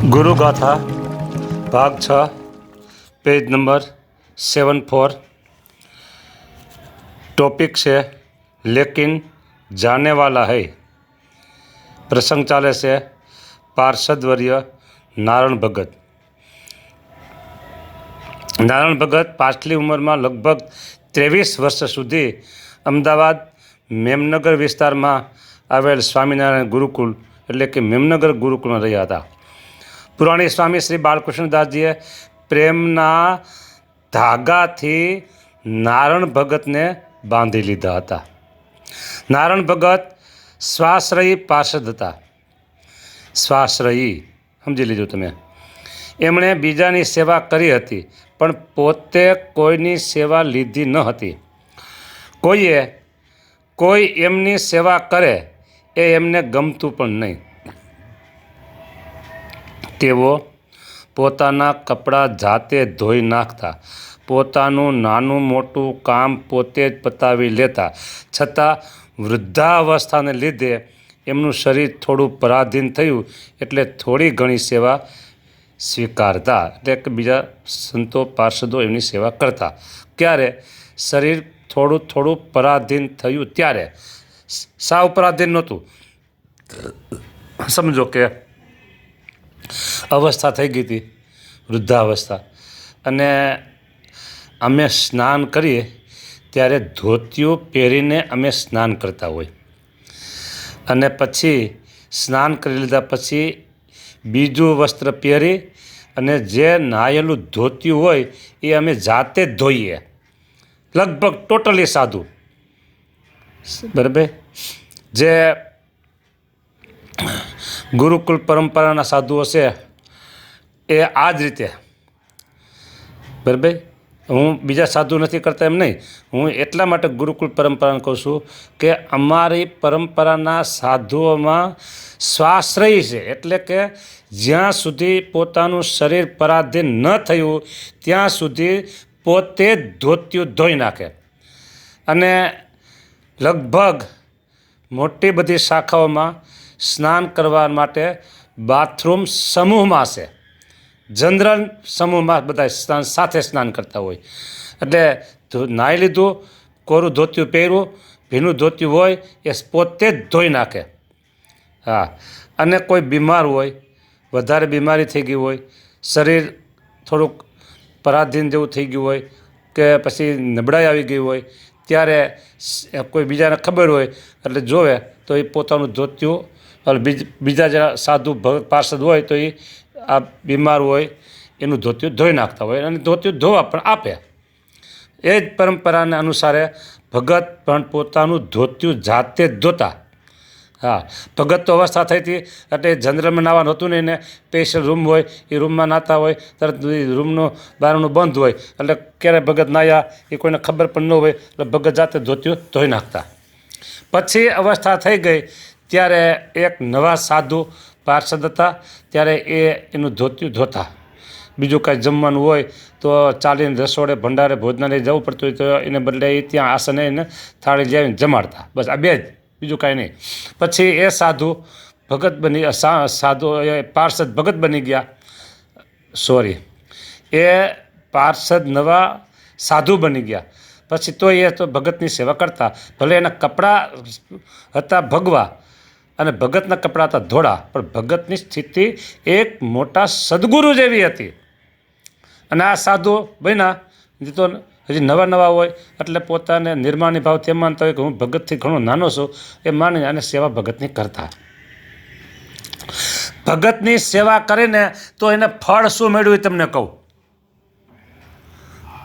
गुरु गाथा भाग 6 page number 74। Topic से लेकिन जाने वाला है। प्रसंग चाले से पार्षदवर्य नारायण भगत। नारायण भगत पाछली उमर में लगभग 23 वर्ष सुधी अमदावाद मेमनगर विस्तार में आवेल स्वामीनारायण गुरुकुल एटले कि मेमनगर गुरुकुल में रह्या हता। पुराणी स्वामी श्री बालकृष्णदासजीए प्रेमना धागाथी नारायण भगतने बांधी लीधा हता। नारायण भगत स्वाश्रयी पार्षद हता। स्वाश्रयी समझी लीधुं तमे। एमणे बीजानी सेवा करी हती पण पोते कोईनी सेवा लीधी न हती। कोईए कोई एमनी सेवा करे ए एमने गमतुं पण नहीं। तेओ पोताना कपड़ा जाते धोई नाखता, पोतानुं नानुं मोटुं काम पोते ज पतावी लेता, छतां वृद्धावस्थाने लीधे एमनुं शरीर थोड़ुं पराधीन थयुं एटले थोड़ी घणी सेवा स्वीकारता। એટલે કે બીજા સંતો પાર્ષદો એમની સેવા કરતા। ક્યારે શરીર થોડું થોડું પરાધીન થયું ત્યારે, સાવ પરાધીન નહોતું। સમજો કે અવસ્થા થઈ ગઈ હતી, વૃદ્ધાવસ્થા, અને અમે સ્નાન કરીએ ત્યારે ધોતિયું પહેરીને અમે સ્નાન કરતા હોય, અને પછી સ્નાન કરી લીધા પછી બીજું વસ્ત્ર પહેરી અને જે નાયેલું ધોતિયું હોય એ અમે જાતે જ ધોઈએ, લગભગ ટોટલી સાદું, બરાબર। જે ગુરુકુલ પરંપરાના સાધુઓ છે એ આ જ રીતે, બરાબર। હું બીજા સાધુ નથી કરતા એમ નહીં, હું એટલા માટે ગુરુકુળ પરંપરાને કહું છું કે અમારી પરંપરાના સાધુઓમાં સ્વાશ્રયી છે, એટલે કે જ્યાં સુધી પોતાનું શરીર પરાધીન ન થયું ત્યાં સુધી પોતે જ ધોતિયું ધોઈ નાખે, અને લગભગ મોટી બધી શાખાઓમાં સ્નાન કરવા માટે બાથરૂમ સમૂહમાં છે, જનરલ સમૂહમાં બધા સ્નાન સાથે સ્નાન કરતા હોય। એટલે નાહી લીધું, કોરું ધોતિયું પહેર્યું, ભીનું ધોતિયું હોય એ પોતે જ ધોઈ નાખે। હા, અને કોઈ બીમાર હોય, વધારે બીમારી થઈ ગઈ હોય, શરીર થોડુંક પરાધીન જેવું થઈ ગયું હોય કે પછી નબળાઈ આવી ગઈ હોય ત્યારે કોઈ બીજાને ખબર હોય એટલે જોવે તો એ પોતાનું ધોતિયું, બીજા જે સાધુ પાર્ષદ હોય તો એ આ બીમાર હોય એનું ધોતિયું ધોઈ નાખતા હોય અને ધોતિયું ધોવા પણ આપે। એ જ પરંપરાને અનુસારે ભગત પણ પોતાનું ધોતિયું જાતે જ ધોતા। હા, ભગત તો અવસ્થા થઈ હતી એટલે જનરલમાં નાવાનું હતું નહીં, ને સ્પેશિયલ રૂમ હોય એ રૂમમાં નાતા હોય, તરત રૂમનું બારણું બંધ હોય એટલે ક્યારે ભગત નાહ્યા એ કોઈને ખબર પણ ન હોય એટલે ભગત જાતે ધોતિયું ધોઈ નાખતા। પછી અવસ્થા થઈ ગઈ ત્યારે એક નવા સાધુ પાર્ષદ હતા, ત્યારે એનું ધોતિયું ધોતા। બીજું કાંઈ જમવાનું હોય તો ચાલીને રસોડે ભંડારે ભોજનાલય જવું પડતું હોય તો એને બદલે એ ત્યાં આસને એને થાળી લાવીને જમાડતા, બસ આ બે જ, બીજું કાંઈ નહીં। પછી એ સાધુ ભગત બની, સાધુ એ પાર્ષદ ભગત બની ગયા, સોરી, એ પાર્ષદ નવા સાધુ બની ગયા। પછી તો એ તો ભગતની સેવા કરતા, ભલે એના કપડાં હતા ભગવા અને ભગતના કપડાં હતા ધોળા, પણ ભગતની સ્થિતિ એક મોટા સદગુરુ જેવી હતી। અને આ સાધુ બન્યા તો હજી નવા નવા હોય એટલે પોતાને નિર્માણી ભાવથી એમ માનતા હોય કે હું ભગતથી ઘણો નાનો છું એ માની અને સેવા ભગતની કરતા। ભગતની સેવા કરીને તો એને ફળ શું મળ્યું એ તમને કહું।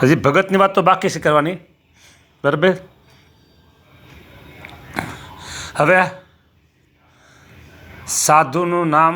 હજી ભગતની વાત તો બાકી છે કરવાની, બરાબર। હવે સાધુનું નામ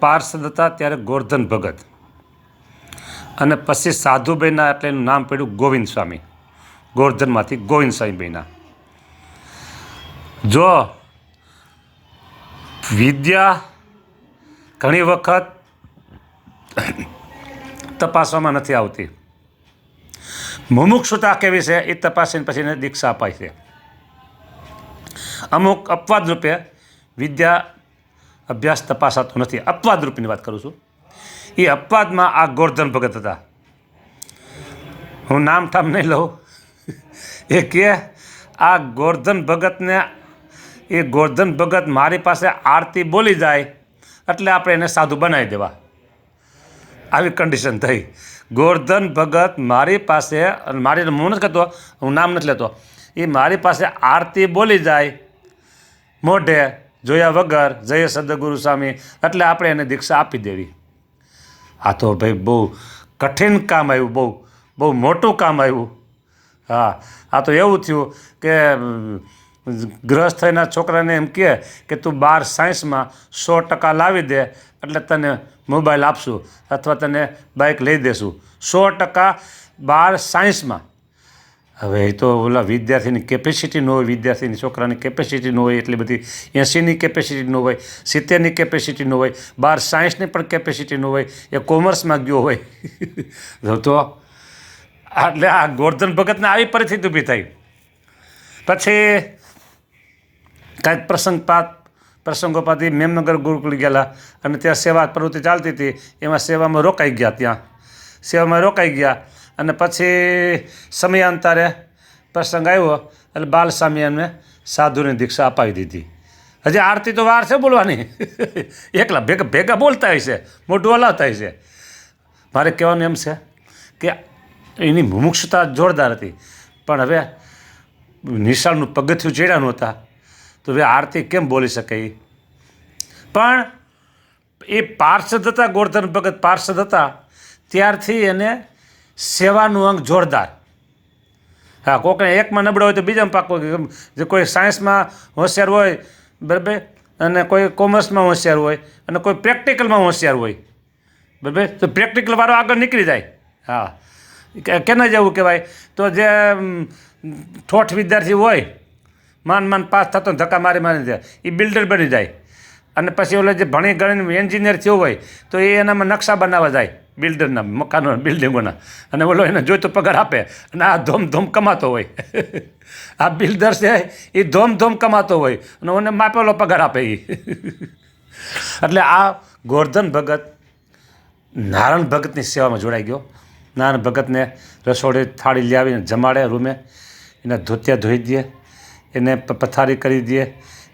પાર્ષદ હતા ત્યારે ગોરધન ભગત, અને પછી સાધુ બન્યા એટલે એનું નામ પડ્યું ગોવિંદ સ્વામી, ગોરધનમાંથી ગોવિંદ સ્વામી બન્યા। જો વિદ્યા ઘણી વખત તપાસવામાં નથી આવતી, મુમુક્ષુતા કેવી છે એ તપાસીને પછી એને દીક્ષા અપાય છે। અમુક અપવાદ રૂપે વિદ્યા અભ્યાસ તપાસાતો નથી. અપવાદ રૂપની વાત કરું છું. એ અપવાદમાં આ ગોરધન ભગત હતા. હું નામ ઠામ નહીં લઉં. એ કે આ ગોરધન ભગતને, એ ગોરધન ભગત મારી પાસે આરતી બોલી જાય એટલે આપણે એને સાધુ બનાવી દેવા, આવી કન્ડિશન થઈ. ગોરધન ભગત મારી પાસે, મારી હું નથી કહેતો, હું નામ નથી લેતો, એ મારી પાસે આરતી બોલી જાય મોઢે જોયા વગર, જય સદગુરુ સ્વામી, એટલે આપણે એને દીક્ષા આપી દેવી. આ તો ભાઈ બહુ કઠિન કામ આવ્યું, બહુ મોટું કામ આવ્યું. હા, આ તો એવું થયું કે ગ્રસ્ત થયેલા છોકરાને એમ કે તું 12 સાયન્સમાં 100% લાવી દે એટલે તને મોબાઈલ આપશું અથવા તને બાઇક લઈ દેશું. 100% 12 સાયન્સમાં. હવે એ તો ઓલા વિદ્યાર્થીની કેપેસિટી ન હોય, વિદ્યાર્થીની છોકરાની કેપેસિટી ન હોય, એટલી બધી 80ની કેપેસિટી ન હોય, 70ની કેપેસિટી ન હોય, 12 સાયન્સની પણ કેપેસિટી ન હોય, એ કોમર્સમાં ગયો હોય. તો એટલે આ ગોરધન ભગતને આવી પરિસ્થિતિ ઊભી થઈ. પછી કાંઈક પ્રસંગોપાત મેમનગર ગુરુકુળ ગયેલા અને ત્યાં સેવા પ્રવૃત્તિ ચાલતી હતી. એમાં સેવામાં રોકાઈ ગયા અને પછી સમયાંતરે પ્રસંગ આવ્યો એટલે બાલસ્વામી એમને સાધુની દીક્ષા અપાવી દીધી. હજી આરતી તો વાર છે બોલવાની. એકલા ભેગા બોલતા હોય છે, મોઢું હલાવતા હોય છે. મારે કહેવાનું એમ છે કે એની મુમુક્ષુતા જોરદાર હતી, પણ હવે નિશાળનું પગથિયું ચડ્યા હતા તો હવે આરતી કેમ બોલી શકે? પણ એ પાર્ષદ હતા, ગોરધન ભગત પાર્ષદ હતા, ત્યારથી એને સેવાનું અંગ જોરદાર. હા, કોકને એકમાં નબળો હોય તો બીજામાં પાકો. જે કોઈ સાયન્સમાં હોશિયાર હોય, બરાબર, અને કોઈ કોમર્સમાં હોશિયાર હોય, અને કોઈ પ્રેક્ટિકલમાં હોશિયાર હોય, બરાબર, તો પ્રેક્ટિકલવાળો આગળ નીકળી જાય. હા, કેના જેવું કહેવાય? તો જે ઠોઠ વિદ્યાર્થી હોય, માન પાસ થતો ધક્કા મારી જાય, એ બિલ્ડર બની જાય. અને પછી ઓલો જે ભણી ગણીને એન્જિનિયર થયો હોય તો એ એનામાં નકશા બનાવવા જાય, બિલ્ડરના મકાનો, બિલ્ડિંગોના. અને ઓલો એને જોઈતો પગાર આપે અને આ ધોમ કમાતો હોય. આ બિલ્ડર છે એ ધોમ કમાતો હોય અને ઓને માપેલો પગાર આપે એ. એટલે આ ગોરધન ભગત નારાયણ ભગતની સેવામાં જોડાઈ ગયો. નારાયણ ભગતને રસોડે થાળી લઈ આવીને જમાડે રૂમે, એના ધોતિયા ધોઈ દે, એને પથારી કરી દે,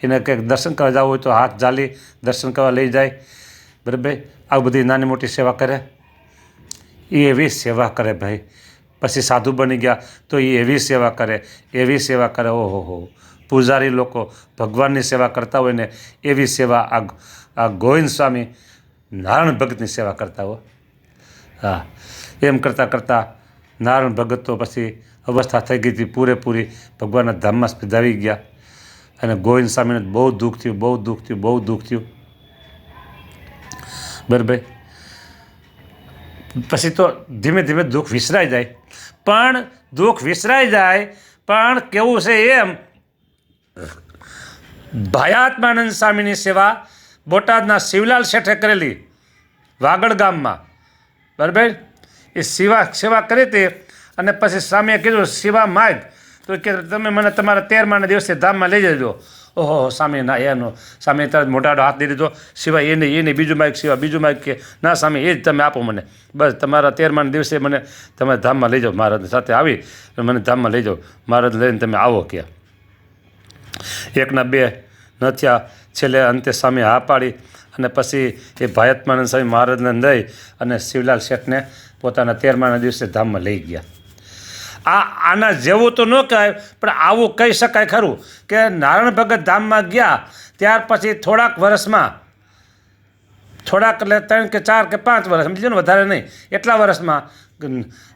એને કંઈક દર્શન કરવા જવું હોય તો હાથ ઝાલી દર્શન કરવા લઈ જાય, બરાબર. આવી બધી નાની મોટી સેવા કરે. એ એવી સેવા કરે ભાઈ. પછી સાધુ બની ગયા તો એ એવી સેવા કરે, ઓહો. પૂજારી લોકો ભગવાનની સેવા કરતા હોય ને એવી સેવા આ ગોવિંદ સ્વામી નારાયણ ભગતની સેવા કરતા હોય. હા, એમ કરતાં નારાયણ ભગત તો પછી અવસ્થા થઈ ગઈ હતી પૂરેપૂરી, ભગવાનના ધામમાં સ્પીધાવી ગયા. અને ગોવિંદ સ્વામીને બહુ દુઃખ થયું. બરાબર. પછી તો ધીમે ધીમે દુઃખ વિસરાઈ જાય. પણ કેવું છે એમ, ભાયાત્માનંદ સ્વામીની સેવા બોટાદના શિવલાલ શેઠે કરેલી વાગડ ગામમાં, બરાબર. એ સેવા કરી હતી. અને પછી સ્વામીએ કીધું સેવા માગ, તો કે તમે મને તમારા 13માના દિવસે ધામમાં લઈ જજો. ઓહો, સ્વામી ના, એનો સ્વામી તરત મોટાડો હાથ દઈ દીધો. સિવાય એને બીજું માગ, સિવાય બીજું માગ કે ના સ્વામી એ જ તમે આપો મને, બસ તમારા 13માના દિવસે મને તમે ધામમાં લઈ જાઓ, મહારાજ સાથે આવી મને ધામમાં લઈ જાઓ, મહારાજ લઈને તમે આવો કે. 1 ના 2 ન થયા, છેલ્લે અંતે સ્વામી હા પાડી. અને પછી એ ભાયાત્માનંદ સ્વામી મહારાજને લઈ અને શિવલાલ શેઠને પોતાના 13માના દિવસે ધામમાં લઈ ગયા. આના જેવું તો ન કહેવાય, પણ આવું કહી શકાય ખરું કે નારાયણ ભગત ધામમાં ગયા ત્યાર પછી થોડાક વર્ષમાં, એટલે 3 કે 4 કે 5 વર્ષ, સમજી ને, વધારે નહીં, એટલા વર્ષમાં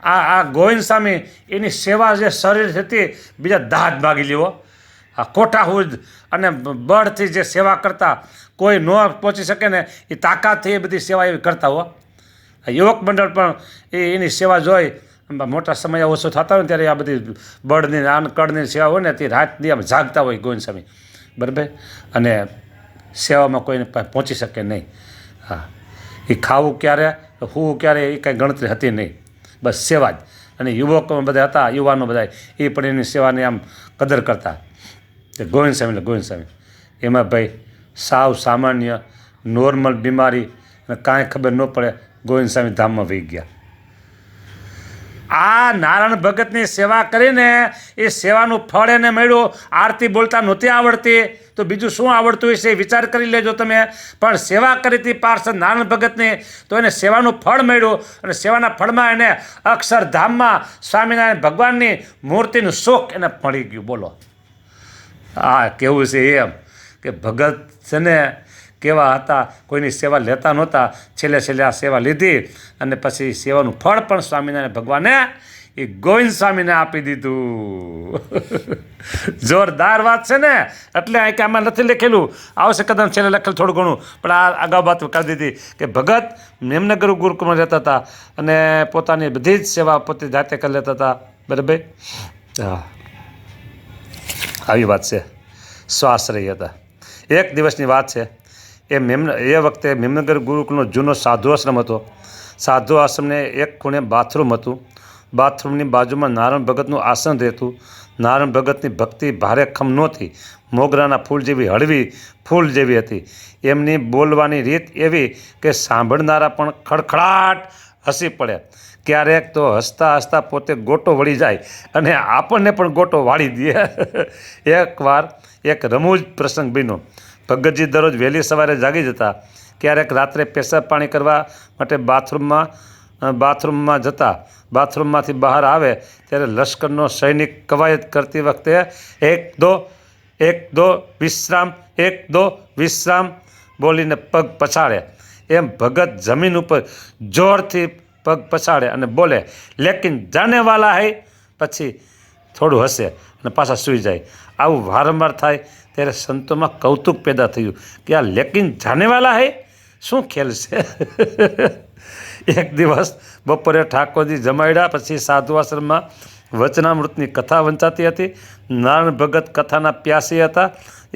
આ ગોવિંદ સ્વામી એની સેવા જે શરીર હતી બીજા દાદ માગી લેવો. આ કોઠાહુદ અને બળથી જે સેવા કરતા, કોઈ ન પહોંચી શકે ને એ તાકાતથી એ બધી સેવા એવી કરતા હો. યુવક મંડળ પણ એની સેવા જોઈ, મોટા સમય ઓછો થતા હોય ત્યારે આ બધી બળની કળની સેવા હોય ને તે રાતની આમ જાગતા હોય ગોવિંદ સ્વામી, બરાબર. અને સેવામાં કોઈને પહોંચી શકે નહીં. હા, એ ખાવું ક્યારે, હું ક્યારે, એ કાંઈ ગણતરી હતી નહીં, બસ સેવા જ. અને યુવકો બધા હતા, યુવાનો બધા, એ પણ એની સેવાની આમ કદર કરતા. ગોવિંદ સ્વામી એમાં ભાઈ સાવ સામાન્ય નોર્મલ બીમારી અને કાંઈ ખબર ન પડે ગોવિંદ સ્વામી ધામમાં વહી ગયા. આ નારાયણ ભગતની સેવા કરીને એ સેવાનું ફળ એને મળ્યું. આરતી બોલતા નહોતી આવડતી તો બીજું શું આવડતું હશે એ વિચાર કરી લેજો તમે. પણ સેવા કરી હતી પાર્ષદ નારાયણ ભગતની તો એને સેવાનું ફળ મળ્યું અને સેવાના ફળમાં એને અક્ષરધામમાં સ્વામિનારાયણ ભગવાનની મૂર્તિનું સુખ એને મળી ગયું. બોલો, હા કેવું છે એમ કે ભગત છે ને કેવા હતા, કોઈની સેવા લેતા નહોતા, છેલ્લે આ સેવા લીધી અને પછી સેવાનું ફળ પણ સ્વામિનારાયણ ભગવાને એ ગોવિંદ સ્વામીને આપી દીધું. જોરદાર વાત છે ને. એટલે અહીં કે આમાં નથી લખેલું, આવશે કદમ છેલ્લે લખેલું થોડું ઘણું, પણ આ અગાઉ વાત કરી દીધી કે ભગત નિમ્નગર ગુરુકુળમાં રહેતા હતા અને પોતાની બધી જ સેવા પોતે જાતે કરી લેતા હતા. બરાબર, હા આવી વાત છે. સ્વાશ્રય હતા. એક દિવસની વાત છે. એ વખતે મેમનગર ગુરુકુળનો જૂનો સાધુ આશ્રમ હતો. સાધુ આશ્રમને એક ખૂણે બાથરૂમ હતું. બાથરૂમની બાજુમાં નારાયણ ભગતનું આસન રહેતું. નારાયણ ભગતની ભક્તિ ભારે ખમ નહોતી, મોગરાના ફૂલ જેવી હળવી ફૂલ જેવી હતી. એમની બોલવાની રીત એવી કે સાંભળનારા પણ ખડખડાટ હસી પડે. ક્યારેક તો હસતા હસતા પોતે ગોટો વળી જાય અને આપણને પણ ગોટો વાળી દે. એકવાર એક રમૂજ પ્રસંગ બન્યો. ભગતજી દરરોજ વહેલી સવારે જાગી જતા. ક્યારેક રાત્રે પેશાબ પાણી કરવા માટે બાથરૂમમાં જતા. બાથરૂમમાંથી બહાર આવે ત્યારે લશ્કરનો સૈનિક કવાયત કરતી વખતે એક દો વિશ્રામ, એક દો વિશ્રામ બોલીને પગ પછાડે. એમ ભગત જમીન ઉપર જોરથી પગ પછાડે અને બોલે લેકિન જાને વાલા હૈ, પછી થોડું હસે અને પાછા સૂઈ જાય. આવું વારંવાર થાય ત્યારે સંતોમાં કૌતુક પેદા થયું કે આ લેકિન જાનેવાલા હે શું ખેલ છે. એક દિવસ બપોરે ઠાકોરજી જમાડ્યા પછી સાધુ આશ્રમમાં વચનામૃતની કથા વંચાતી હતી. નારાયણ ભગત કથાના પ્યાસી હતા.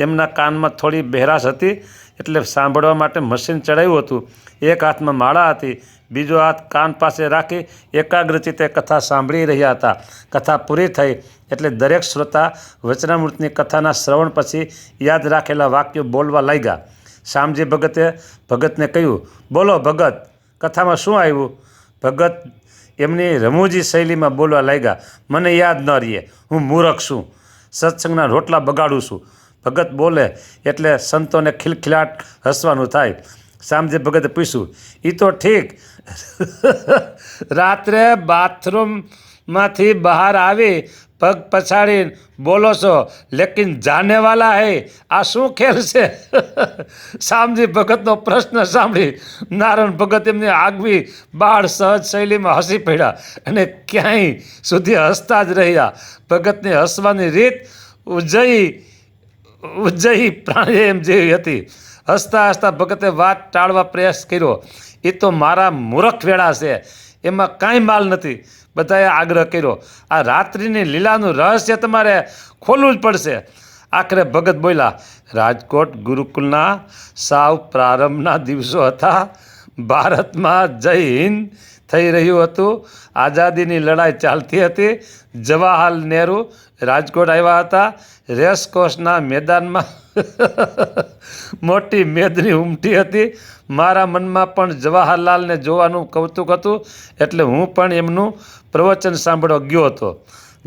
એમના કાનમાં થોડી બહેરાશ હતી એટલે સાંભળવા માટે મશીન ચડાવ્યું હતું. એક હાથમાં માળા હતી, બીજો હાથ કાન પાસે રાખી એકાગ્રચિત્તે કથા સાંભળી રહ્યા હતા. કથા પૂરી થઈ એટલે દરેક શ્રોતા વચનામૃતની કથાના શ્રવણ પછી યાદ રાખેલા વાક્યો બોલવા લાગ્યા. શામજી ભગતને કહ્યું, બોલો ભગત, કથામાં શું આવ્યું? ભગત એમની રમૂજી શૈલીમાં બોલવા લાગ્યા, મને યાદ ન રહીએ, હું મૂરખ છું, સત્સંગના રોટલા બગાડું છું. ભગત બોલે એટલે સંતોને ખિલખિલાટ હસવાનું થાય. શામજી ભગતે પૂછ્યું, એ તો ઠીક, રાત્રે બાથરૂમમાંથી બહાર આવી પગ પછાડીને બોલો છો લેકિન જાનેવાલા હે, આ શું ખેલ છે? શામજી ભગતનો પ્રશ્ન સાંભળી નારાયણ ભગત એમની આગવી બાળ સહજ શૈલીમાં હસી પડ્યા અને ક્યાંય સુધી હસતા જ રહ્યા. ભગતની હસવાની રીત ઉજ્જયી પ્રાણાયામ જેવી હતી. હસતા હસતા ભગતે વાત ટાળવા પ્રયાસ કર્યો, એ તો મારા મૂરખ વેળા છે, એમાં કાંઈ માલ નથી. બધાએ આગ્રહ કર્યો, આ રાત્રિની લીલાનું રહસ્ય તમારે ખોલવું જ પડશે. આખરે ભગત બોલ્યા, રાજકોટ ગુરુકુલના સાવ પ્રારંભના દિવસો હતા. ભારતમાં જય હિન્દ થઈ રહ્યું હતું, આઝાદીની લડાઈ ચાલતી હતી. જવાહરલાલ નહેરુ રાજકોટ આવ્યા હતા. રેસકોર્સના મેદાનમાં મોટી મેદની ઉમટી હતી. મારા મનમાં પણ જવાહરલાલને જોવાનું કૌતુક હતું એટલે હું પણ એમનું પ્રવચન સાંભળવા ગયો હતો.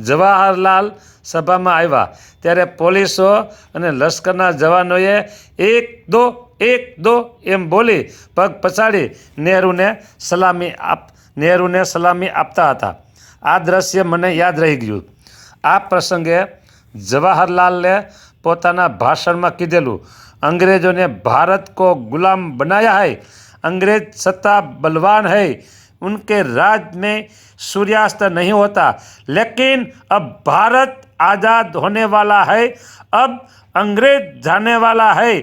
જવાહરલાલ સભામાં આવ્યા ત્યારે પોલીસો અને લશ્કરના જવાનોએ એક દો એમ બોલી પગ પછાડી નહેરુને સલામી આપતા હતા. આ દ્રશ્ય મને યાદ રહી ગયું. આ પ્રસંગે જવાહરલાલે પોતાના ભાષણમાં કીધેલું, અંગ્રેજોને ભારત को गुलाम बनाया है, अंग्रेज सत्ता बलवान है, उनके राज में सूर्यास्त नहीं होता, लेकिन अब भारत आज़ाद होने वाला है, अब अंग्रेज जाने वाला है,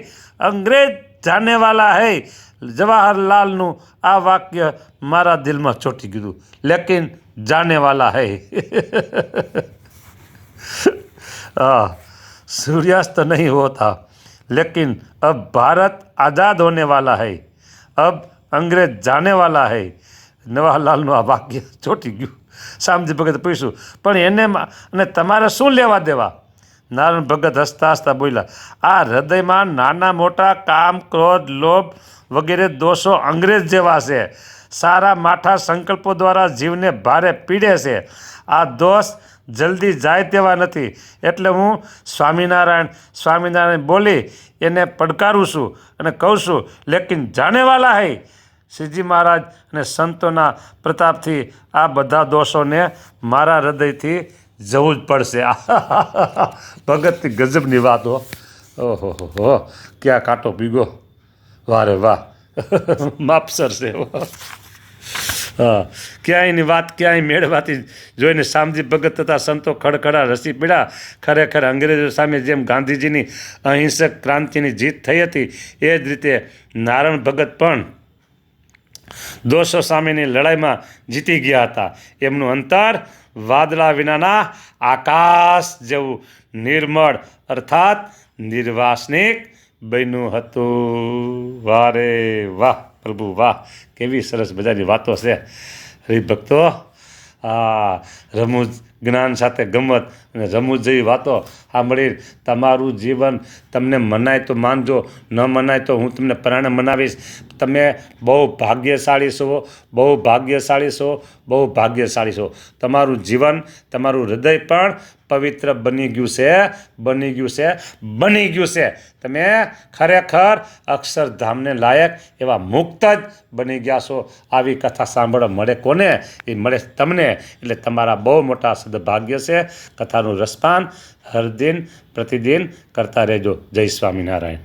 अंग्रेज जाने वाला है. જવાહરલાલનું આ વાક્ય મારા દિલમાં ચોંટી ગયું, લેકિન જાને વાલા હૈ. सूर्यास्त नहीं होता, लेकिन अब भारत आज़ाद होने वाला है, अब अंग्रेज जाने वाला है. જવાહરલાલનું આ વાક્ય ચોંટી ગયું. શામજી ભગતે પૂછ્યું, પણ એને અને તમારે શું લેવા દેવા? નારાયણ ભગત હસતા હસતા બોલ્યા, આ હૃદયમાં નાના મોટા કામ, ક્રોધ, લોભ વગેરે દોષો અંગ્રેજ જેવા છે. સારા માઠા સંકલ્પો દ્વારા જીવને ભારે પીડે છે. આ દોષ જલ્દી જાય તેવા નથી. એટલે હું સ્વામિનારાયણ બોલી એને પડકારું છું અને કહું છું, લેકિન જાને વાલા હૈ, શ્રીજી મહારાજ અને સંતોના પ્રતાપથી આ બધા દોષોને મારા હૃદયથી જવું જ પડશે. ભગતની ગજબની વાતો. ઓહો હો, ક્યાં કાંટો પીગો, વાહ રે વાહ. માપસર છે. હા, ક્યાંયની વાત ક્યાંય મેળવાતી જોઈને શામજી ભગત તથા સંતો ખડખડા રસી પડ્યા. ખરેખર અંગ્રેજો સામે જેમ ગાંધીજીની અહિંસક ક્રાંતિની જીત થઈ હતી, એ જ રીતે નારાયણ ભગત પણ દોષો સામેની લડાઈમાં જીતી ગયા હતા. એમનું અંતર વાદળા વિનાના આકાશ જેવું નિર્મળ અર્થાત નિર્વાસનિક બન્યું હતું. વાહ રે વાહ પ્રભુ વાહ, કેવી સરસ બધાની વાતો છે હરિભક્તો. આ રમૂજ જ્ઞાન સાથે ગમત અને રમૂજ જેવી વાતો સાંભળી તમારું જીવન તમને મનાય તો માનજો, ન મનાય તો હું તમને પરાણે મનાવીશ. તમે બહુ ભાગ્યશાળી છો, બહુ ભાગ્યશાળી છો, બહુ ભાગ્યશાળી છો. તમારું જીવન, તમારું હૃદય પણ પવિત્ર બની ગયું છે, બની ગયું છે, બની ગયું છે. તમે ખરેખર અક્ષરધામને લાયક એવા મુક્ત જ બની ગયા છો. આવી કથા સાંભળવા મળે કોને? એ મળે તમને. એટલે તમારા બહુ મોટા સદભાગ્ય છે. કથાનું રસપાન હર દિન પ્રતિદિન કરતા રહેજો. જય સ્વામિનારાયણ.